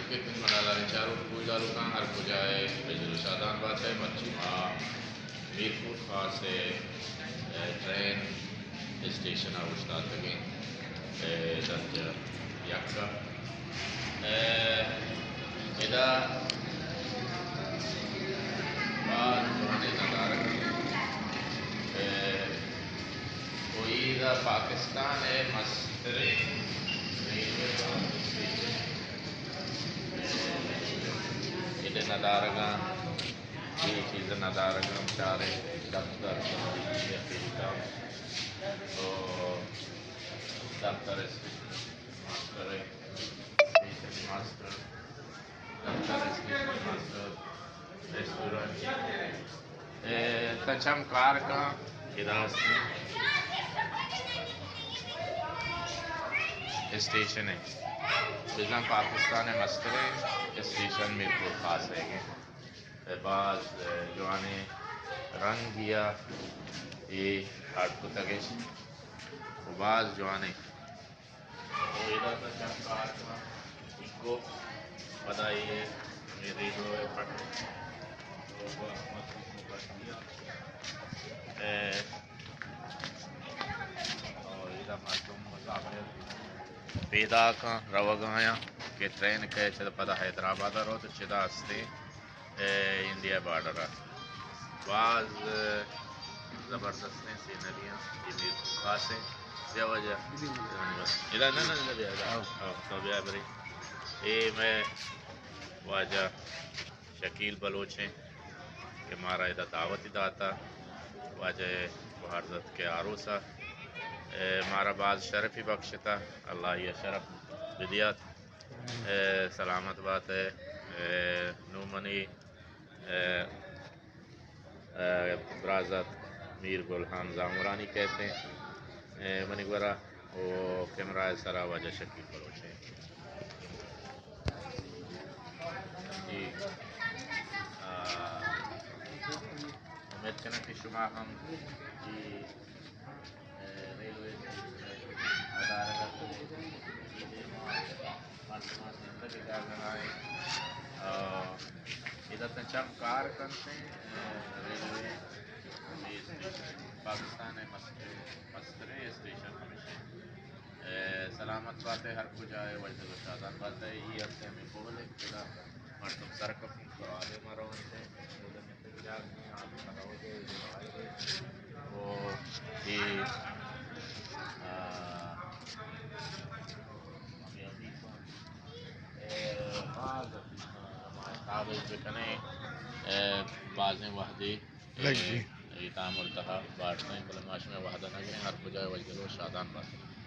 کے کن منالاری چاروں پوجالو کا ہر پوجائے بجل شادان بات ہے مچھی ماں میرپور خاص ہے ٹرین اسٹیشن اوشتاد لگیں درج یک کا ادا بعد جوانے ندارک کوئی دا پاکستان ہے مسترے یہ ندارگاں یہ چیز ندارگاں چارے دفتر تو دفتر ماسٹر ماسٹر دفتر ماسٹر ریسٹورنٹ تچم کار کا ہداس اسٹیشن ہے بزن پاکستان مسترے اسٹیشن میرپور خاص ہے گے بعض جوانے رنگ گیا یہ ہاتھ کو تگش بعض جوانے کو بدائیے میری ہوئے پٹ پیدا کا روگایا کہ ٹرین کے چد پدا حیدرآباد رو تو چدا ہستے انڈیا بارڈر بعض زبردست سینریاں یہ میرے خاص ہے یہ وجہ یہ میں واجہ شکیل بلوچ ہیں کہ مارا ادھا دعوتی داتا واجہ بہارزت کے عروسہ مارا بعض شرف ہی بخشتا اللہ یہ شرف بدیات سلامت بات ہے نومنی برازت میر گلحان زامورانی کہتے ہیں منی گورا وہ کیمرہ سرا واجہ شکیل بلوچ ہے جی امید کرنا کہ شما ہم جی ریلوے ادھر چم کار کرتے ریلوے پاکستان ہے مسترے اسٹیشن ہمیشہ سلامت بات ہے ہر کچھ آئے وجہ شادان بات ہے یہ ہفتے میں بولے کہ مردم سرکفوں کو آگے ماروں سے وہ قابل بکنے بازیں وحدی ایتام التحا بارٹنے بلماش میں وحدہ نگیں ہر کجائے وجدلو شادان بات